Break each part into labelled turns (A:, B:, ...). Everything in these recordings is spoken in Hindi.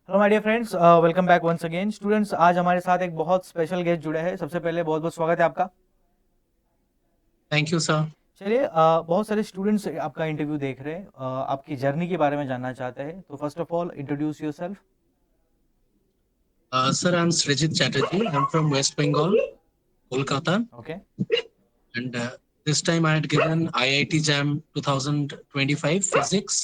A: Hello my dear friends, welcome back once again. Students, आज हमारे साथ एक बहुत स्पेशल गेस्ट जुड़े हैं। सबसे पहले बहुत बहुत स्वागत है आपका।
B: Thank you sir.
A: चलिए, बहुत सारे स्टूडेंट्स आपका इंटरव्यू देख रहे हैं, आपकी जर्नी के बारे में जानना चाहते हैं। तो first of all introduce yourself.
B: Sir, I'm Srijit Chatterjee. I'm from West Bengal, Kolkata,
A: okay.
B: and this time I had given IIT JAM 2025 Physics,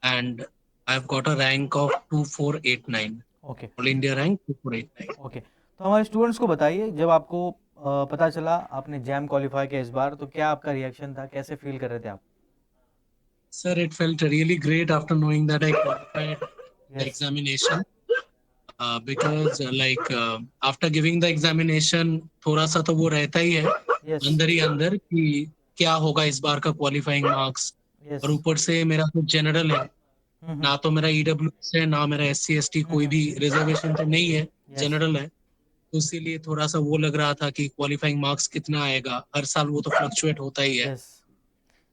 B: and I've got a rank of 2489,
A: okay.
B: All India rank 2489.
A: Okay, तो हमारे स्टूडेंट्स को बताइए, जब आपको पता चला आपने जैम क्वालिफाई किया इस बार, तो क्या आपका रिएक्शन था, कैसे फील कर रहे थे आप?
B: Sir, it felt really great after knowing that I qualified the
A: yes.
B: examination. Because after giving the examination थोड़ा सा तो वो रहता ही है
A: यस।
B: अंदर ही अंदर कि क्या होगा इस बार का क्वालिफाइंग मार्क्स।
A: यस।
B: और ऊपर से मेरा तो जनरल है,
A: हम्म।
B: ना तो मेरा ईडब्ल्यू है ना मेरा SC ST कोई
A: हम्म।
B: भी रिजर्वेशन तो नहीं है,
A: यस।
B: जनरल है। तो इसीलिए थोड़ा सा वो लग रहा था कि क्वालिफाइंग मार्क्स कितना आएगा, हर साल वो तो फ्लक्चुएट होता ही है।
A: Yes.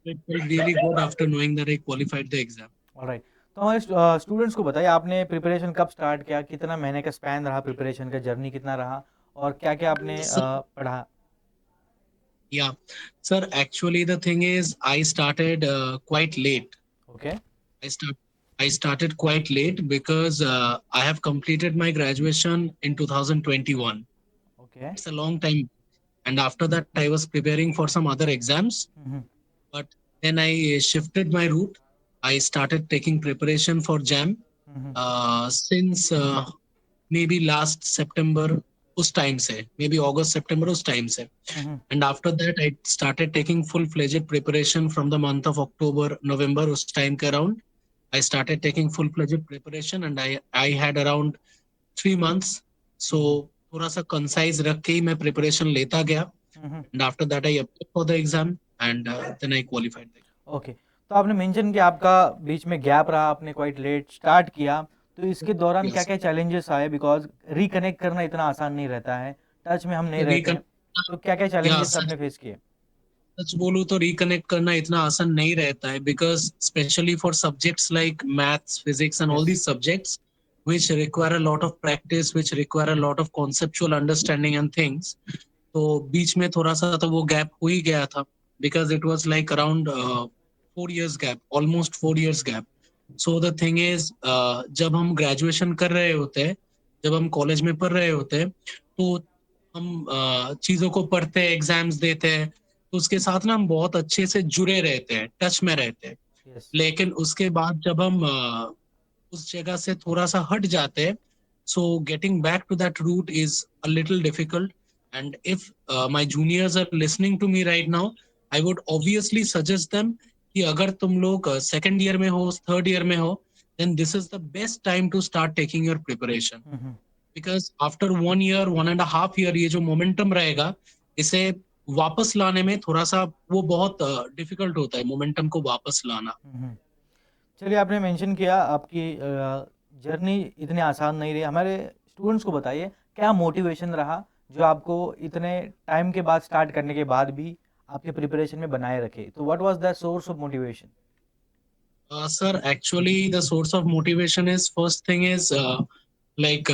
B: It felt really good after knowing that I qualified the exam.
A: Alright. तो हमारे स्टूडेंट्स को बताइए, आपने प्रिपरेशन कब स्टार्ट किया, कितना महीने का स्पैन रहा, प्रिपरेशन का जर्नी कितना रहा, और क्या क्या आपने पढ़ा?
B: Yeah, sir, actually the thing is I started quite late.
A: Okay.
B: I start I started quite late because I have completed my graduation in 2021.
A: Okay.
B: It's a long time. And after that, I was preparing for some other exams.
A: Hmm.
B: But then I shifted my route. I started taking preparation for JAM
A: hmm.
B: since maybe last September, उस time से, maybe August September उस time से.
A: हम्म।
B: And after that, I started taking full-fledged preparation from the month of October, November, उस time के around. I started taking full-fledged preparation and I had around 3 months. So
A: हम्म।
B: थोड़ा सा concise रख के ही मैं preparation लेता गया.
A: हम्म।
B: And after that, I applied for the exam and then I qualified.
A: Okay, तो आपने मेंशन किया आपका बीच में गैप रहा, आपने क्वाइट लेट स्टार्ट किया। तो इसके दौरान क्या
B: Yes.
A: क्या चैलेंजेस आए, बिकॉज रिकनेक्ट करना इतना आसान नहीं रहता है, टच में हम नहीं रहते।
B: Recon-
A: तो क्या क्या
B: या
A: चैलेंजेस
B: सच
A: आपने फेस किए?
B: सच बोलूं तो रिकनेक्ट करना इतना आसान नहीं रहता है because specially for subjects like maths physics and all
A: yes.
B: These subjects which require a lot of practice, which require a lot of conceptual understanding and things. तो बीच में थोड़ा सा तो वो गैप हो ही गया था because it was like around 4 years gap, almost 4 years gap. So the thing is, जब हम ग्रेजुएशन कर रहे होते हैं, जब हम कॉलेज में पढ़ रहे होते हैं, तो हम चीजों को पढ़ते हैं, एग्जाम्स देते हैं, तो उसके साथ ना हम बहुत अच्छे से जुड़े रहते हैं, टच में रहते हैं।
A: यस।
B: लेकिन उसके बाद जब हम उस जगह से थोड़ा सा हट जाते हैं, so getting back to that route is a little difficult. And if my juniors are listening to me right now, I would obviously suggest them कि अगर तुम लोग सेकंड ईयर में हो, थर्ड ईयर में हो, then this is the best time to start taking your preparation.
A: Hmm.
B: Because after 1 year, 1.5 year, ये जो मोमेंटम रहेगा, इसे वापस लाने में थोड़ा सा वो बहुत डिफिकल्ट होता है, मोमेंटम को वापस लाना।
A: हम्म। चलिए, आपने मेंशन किया आपकी जर्नी इतनी आसान नहीं रही। हमारे स्टूडेंट्स को बताइए, क्या मोटिवेशन रहा जो आपको इतने टाइम के बाद, स्टार्ट करने के बाद भी, आपके प्रिपरेशन में बनाए रखे? तो what was the source of motivation?
B: Sir, actually the source of motivation is, first thing is like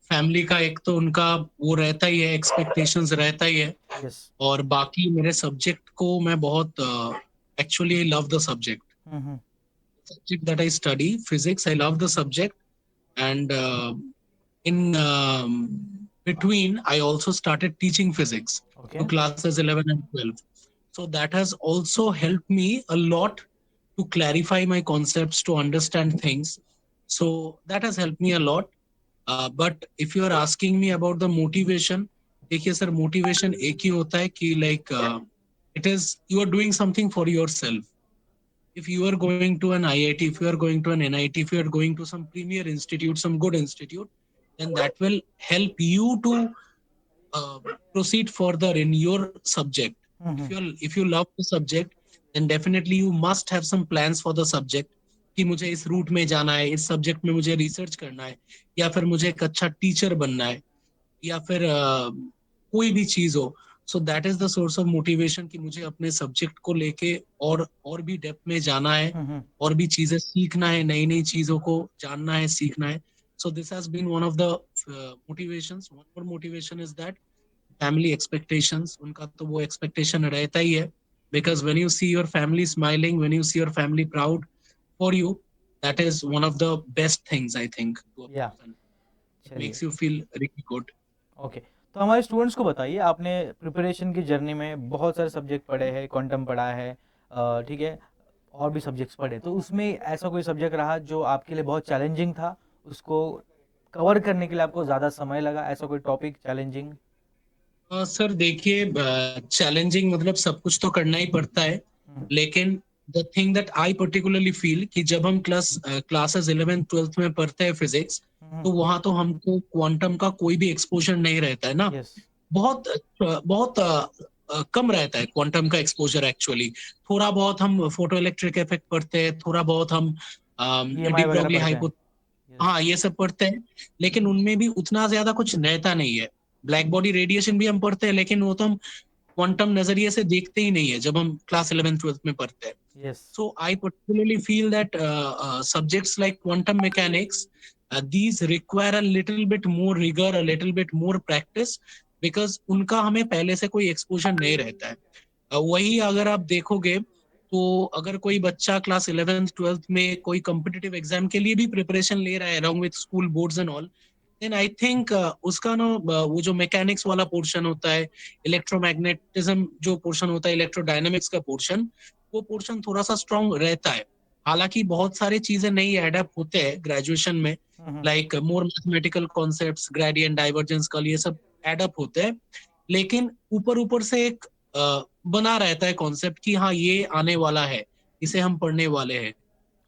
B: family का एक तो उनका वो रहता ही है, एक्सपेक्टेशंस रहता ही है।
A: यस।
B: और बाकी मेरे सब्जेक्ट को मैं बहुत actually I love the subject,
A: hmm.
B: subject that I study, physics. I love the subject, and in between, I also started teaching physics
A: okay.
B: to classes 11 and 12. So that has also helped me a lot to clarify my concepts, to understand things. So that has helped me a lot. But if you are asking me about the motivation, देखिए सर, मोटिवेशन एक ही होता है कि like it is you are doing something for yourself. if you are going to an IIT, if you are going to an NIT, if you are going to some premier institute, some good institute, then that will help you to uh, proceed further in your subject.
A: Hmm.
B: If you love the subject, then definitely you must have some plans for the subject कि मुझे इस रूट में जाना है, इस सब्जेक्ट में मुझे रिसर्च करना है, या फिर मुझे एक अच्छा टीचर बनना है, या फिर कोई भी चीज हो। So that is the source of motivation कि मुझे अपने सब्जेक्ट को लेके और भी डेप्थ में जाना है,
A: हम्म।
B: और भी चीजें सीखना है, नई नई चीजों को जानना है, सीखना है. So this has been one of the motivations. One more motivation is that family expectations. उनका तो वो एक्सपेक्टेशन रहता ही है, because when you see your family smiling, when you see your family proud for you, that is one of the best things I think to a
A: या
B: person. It
A: चलिए,
B: makes you feel really good.
A: Okay. तो हमारे स्टूडेंट्स को बताइए, आपने प्रिपरेशन की जर्नी में बहुत सारे सब्जेक्ट पढ़े हैं, क्वांटम पढ़ा है, ठीक है, और भी सब्जेक्ट्स पढ़े, तो उसमें ऐसा कोई सब्जेक्ट रहा जो आपके लिए बहुत चैलेंजिंग था, उसको कवर करने के लिए आपको ज़्यादा समय लगा, ऐसा कोई टॉपिक चैलेंजिंग?
B: सर देखिए, चैलेंजिंग मतलब सब कुछ तो करना ही पड़ता है,
A: हम्म।
B: लेकिन the thing that I particularly feel कि जब हम क्लासेस 11th 12th में पढ़ते हैं फिजिक्स,
A: हम्म।
B: तो वहां तो हमको क्वांटम का कोई भी एक्सपोजर नहीं रहता है ना.
A: यस।
B: बहुत बहुत कम रहता है क्वांटम का एक्सपोजर एक्चुअली. थोड़ा बहुत हम फोटो इलेक्ट्रिक इफेक्ट पढ़ते हैं, थोड़ा बहुत हम
A: ईएमआई
B: डी
A: वगैरह
B: ब्रॉगली
A: पढ़ते
B: हाइपो,
A: हैं। यस।
B: हाँ ये सब पढ़ते हैं, लेकिन उनमें भी उतना ज्यादा कुछ रहता नहीं है. ब्लैक बॉडी रेडिएशन भी हम पढ़ते हैं, लेकिन वो तो हम क्वांटम नजरिए से देखते ही नहीं है जब हम क्लास 11th 12th में पढ़ते हैं.
A: Yes.
B: So I particularly feel that subjects like quantum mechanics, these require a little bit more rigor, a little bit more practice, because उनका हमें पहले से कोई एक्सपोजर नहीं रहता है. वही अगर आप देखोगे, तो अगर कोई बच्चा क्लास 11th 12th में कोई कॉम्पिटिटिव एग्जाम के लिए भी प्रिपरेशन ले रहा है along with school boards and all, then I think उसका ना वो जो मैकेनिक्स वाला पोर्शन होता है, इलेक्ट्रोमैग्नेटिज्म जो पोर्शन होता है, इलेक्ट्रोडायनामिक्स का पोर्शन, वो पोर्शन थोड़ा सा स्ट्रांग रहता है. हालांकि बहुत सारी चीजें नई एडअप होते हैं ग्रेजुएशन में,
A: hmm.
B: Like more mathematical concepts, gradient, divergence, curl, ये सब एडअप होते हैं, लेकिन ऊपर ऊपर से एक बना रहता है कॉन्सेप्ट कि हाँ ये आने वाला है, इसे हम पढ़ने वाले हैं.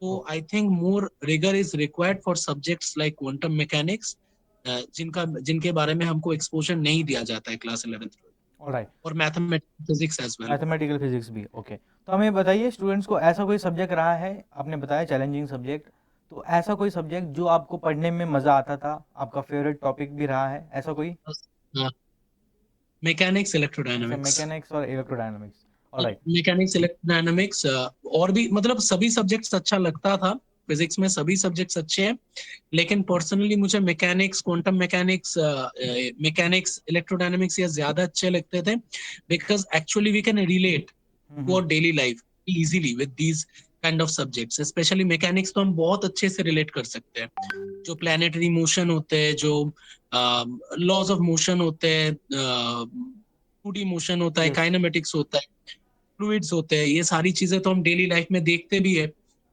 B: तो I think more rigor is required for subjects like quantum mechanics, जिनके बारे में हमको एक्सपोजर नहीं दिया जाता है क्लास 11th
A: ऑलराइट।
B: और mathematics physics as well.
A: Mathematical physics भी, ओके। तो हमें बताइए, स्टूडेंट्स को ऐसा कोई सब्जेक्ट रहा है, आपने बताया चैलेंजिंग सब्जेक्ट, तो ऐसा कोई सब्जेक्ट जो आपको पढ़ने में मज़ा आता था, आपका फेवरेट टॉपिक भी रहा है, ऐसा कोई?
B: मैकेनिक्स,
A: अच्छा,
B: इलेक्ट्रोडायनामिक्स.
A: मैकेनिक्स और इलेक्ट्रोडायनामिक्स, ऑलराइट।
B: मैकेनिक्स, इलेक्ट्रोडायनामिक्स, और भी मतलब सभी सब्जेक्ट्स अच्छा लगता था. फिजिक्स में सभी सब्जेक्ट्स अच्छे हैं, लेकिन पर्सनली मुझे mechanics, quantum mechanics, mechanics, electrodynamics ये ज्यादा अच्छे लगते थे, because actually we can relate to
A: hmm.
B: Our daily life easily with these kind of subjects. Specially mechanics तो हम बहुत अच्छे से रिलेट कर सकते हैं. जो प्लैनेटरी मोशन होते हैं, जो लॉज ऑफ मोशन होते हैं, 2D मोशन होता है,
A: यस।
B: काइनेमेटिक्स होता है, फ्लूइड्स होते हैं, ये सारी चीजें तो हम डेली लाइफ में देखते भी है.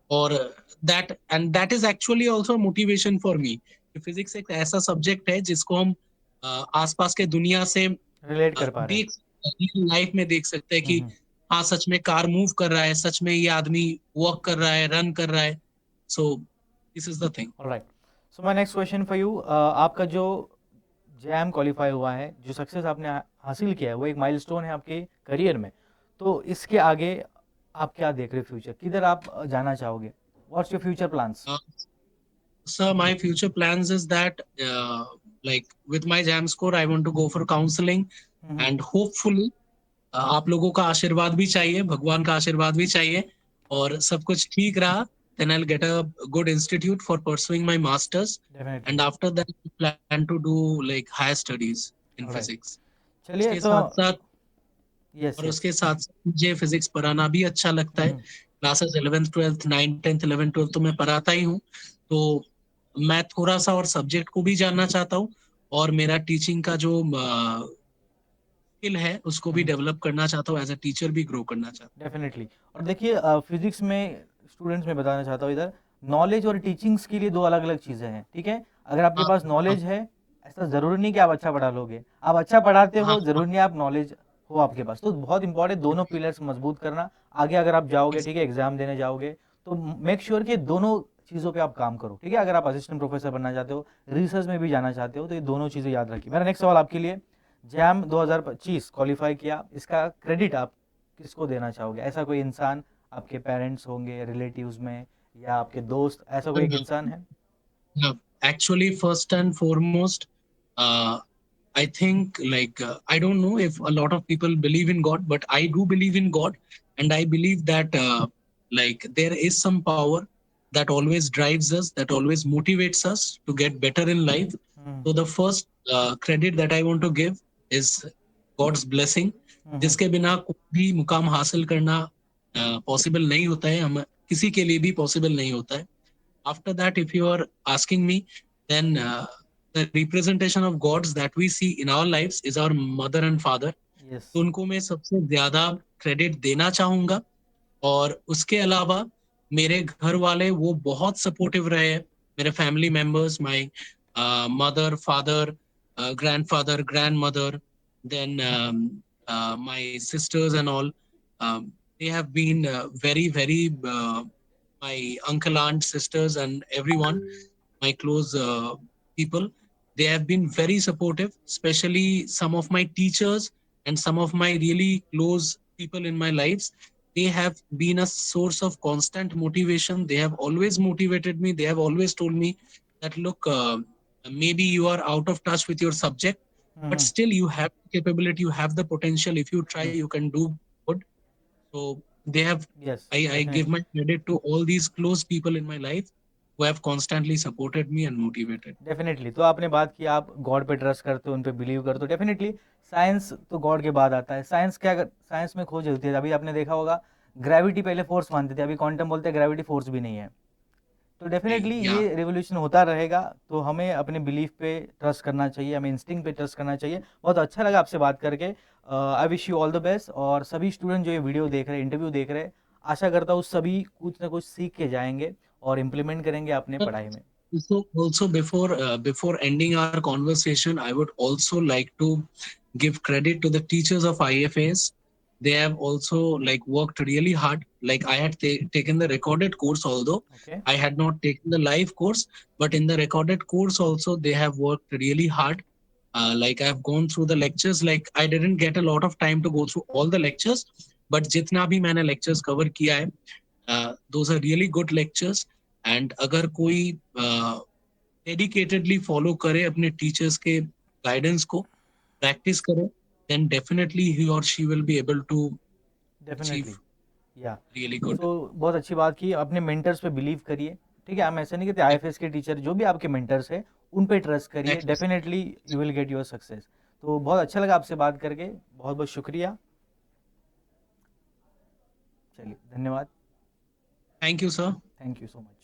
B: और that is actually also motivation for me. Physics एक ऐसा सब्जेक्ट है जिसको हम आसपास के दुनिया से
A: रिलेट कर पा रहे हैं।
B: देख लाइफ में देख सकते हैं कि
A: हम्म।
B: हाँ सच में कार मूव कर रहा है, सच में ये आदमी वॉक कर रहा है, रन कर रहा है. So this is the thing.
A: Alright. So my next question for you, आपका जो जैम क्वालिफाई हुआ है, जो सक्सेस आपने हासिल किया है, वो एक माइलस्टोन है आपके करियर में, तो इसके आगे आप क्या देख रहे हो, फ्यूचर किधर आप जाना चाहोगे, what's your future plans?
B: So my future plans is that like with my jam score I want to go for counseling,
A: hmm.
B: and hopefully आप लोगों का आशीर्वाद भी चाहिए, भगवान का आशीर्वाद भी चाहिए, और सब कुछ ठीक रहा, then I'll get a good institute for pursuing my masters,
A: definitely.
B: and after that I plan to do like higher studies in
A: alright.
B: physics.
A: चलिए,
B: उसके
A: तो
B: साथ साथ
A: यस
B: और
A: यस।
B: उसके साथ साथ मुझे फिजिक्स पढ़ाना भी अच्छा लगता है.
A: हम्म।
B: Classes 11th 12th 9th 10th 11th 12th तो मैं पढ़ाता ही हूँ. तो मैं थोड़ा सा और सब्जेक्ट को भी जानना चाहता हूँ, और मेरा टीचिंग का जो स्किल है उसको भी
A: हम्म।
B: डेवलप करना चाहता हूँ, एज अ टीचर भी ग्रो करना चाहता
A: डेफिनेटली। और देखिए, फिजिक्स में स्टूडेंट्स में बताना चाहता हूँ इधर, नॉलेज और टीचिंग्स के लिए दो अलग अलग चीज़ें हैं, ठीक है? अगर आपके
B: हूँ.
A: पास
B: हाँ
A: नॉलेज है, ऐसा ज़रूरी नहीं कि आप अच्छा पढ़ा लोगे, आप अच्छा पढ़ाते
B: हाँ
A: हो,
B: हाँ.
A: ज़रूरी नहीं आप नॉलेज हो आपके पास, तो बहुत इंपॉर्टेंट दोनों पिलर्स मजबूत करना। आगे अगर आप जाओगे, ठीक है, एग्जाम देने जाओगे, तो मेक श्योर कि दोनों चीज़ों पे आप काम करो, ठीक है? अगर आप असिस्टेंट प्रोफेसर बनना चाहते हो, रिसर्च में भी जाना चाहते हो, तो ये दोनों चीज़ें याद रखिए। मेरा नेक्स्ट सवाल आपके लिए, जैम 2025 क्वालिफाई किया, इसका क्रेडिट आप किसको देना चाहोगे? ऐसा कोई इंसान, आपके पेरेंट्स होंगे, रिलेटिव्स में, या आपके दोस्त, ऐसा कोई एक इंसान है?
B: Actually first and foremost I think like I don't know if a lot of people believe in God, but I do believe in God, and I believe that like there is some power that always drives us, that always motivates us to get better in life.
A: Hmm
B: So the first credit that I want to give is God's blessing,
A: हम्म
B: जिसके बिना कोई भी मुकाम हासिल करना पॉसिबल नहीं होता है, हम किसी के लिए भी पॉसिबल नहीं होता है. After that, if you are asking me, then the representation of gods that we see in our lives is our mother and father.
A: Yes
B: तो उनको मैं सबसे ज्यादा क्रेडिट देना चाहूंगा. और उसके अलावा मेरे घर वाले वो बहुत सपोर्टिव रहे हैं. मेरे family members, my mother, father, grandfather, grandmother, then my sisters and all, they have been very my uncle, aunt, sisters, and everyone, my close people, they have been very supportive, especially some of my teachers and some of my really close people in my lives. They have been a source of constant motivation. They have always motivated me. They have always told me that, look, maybe you are out of touch with your subject, but
A: hmm
B: still you have the capability, you have the potential. If you try,
A: जी
B: you can do good. So they have,
A: yes
B: I give
A: definitely
B: my credit to all these close people in my life who have constantly supported me and motivated.
A: Definitely तो आपने बात की आप गॉड पे ट्रस्ट करते हो उन पे बिलीव करते हो डेफिनेटली साइंस तो गॉड के बाद आता है साइंस क्या साइंस में खोज होती है अभी आपने देखा होगा ग्रेविटी पहले फोर्स मानते थे अभी क्वांटम बोलते हैं ग्रेविटी फोर्स भी नहीं है तो डेफिनेटली
B: Yeah.
A: ये रिवोल्यूशन होता रहेगा तो हमें अपने बिलीफ पे ट्रस्ट करना चाहिए हमें इंस्टिंक्ट पे ट्रस्ट करना चाहिए बहुत अच्छा लगा आपसे बात करके I wish you all the best और सभी स्टूडेंट जो ये वीडियो देख रहे हैं इंटरव्यू देख रहे हैं आशा करता हूँ सभी कुछ ना कुछ सीख के जाएंगे और इम्प्लीमेंट करेंगे अपने
B: But
A: पढ़ाई में
B: also before ending our conversation, I would also like to give credit to the teachers of IFAs. They have also like worked really hard. Like I had taken the recorded course, although
A: okay
B: I had not taken the live course, but in the recorded course also they have worked really hard. Like I've gone through the lectures. Like I didn't get a lot of time to go through all the lectures, but जितना भी मैंने lectures cover किया है, those are really good lectures. And अगर कोई डेडिकेटेडली फॉलो करे अपने टीचर्स के गाइडेंस को, प्रैक्टिस करे, then definitely he or she will be able to
A: definitely
B: achieve
A: या
B: really good.
A: सो बहुत अच्छी बात की अपने मेंटर्स पे बिलीव करिए ठीक है हम ऐसा नहीं कहते आईएफएस के टीचर जो भी आपके मेंटर्स है उन पे ट्रस्ट करिए
B: Exactly.
A: Definitely you will get your success तो बहुत अच्छा लगा आपसे बात करके बहुत बहुत शुक्रिया चलिए धन्यवाद
B: Thank you, sir.
A: Thank you so much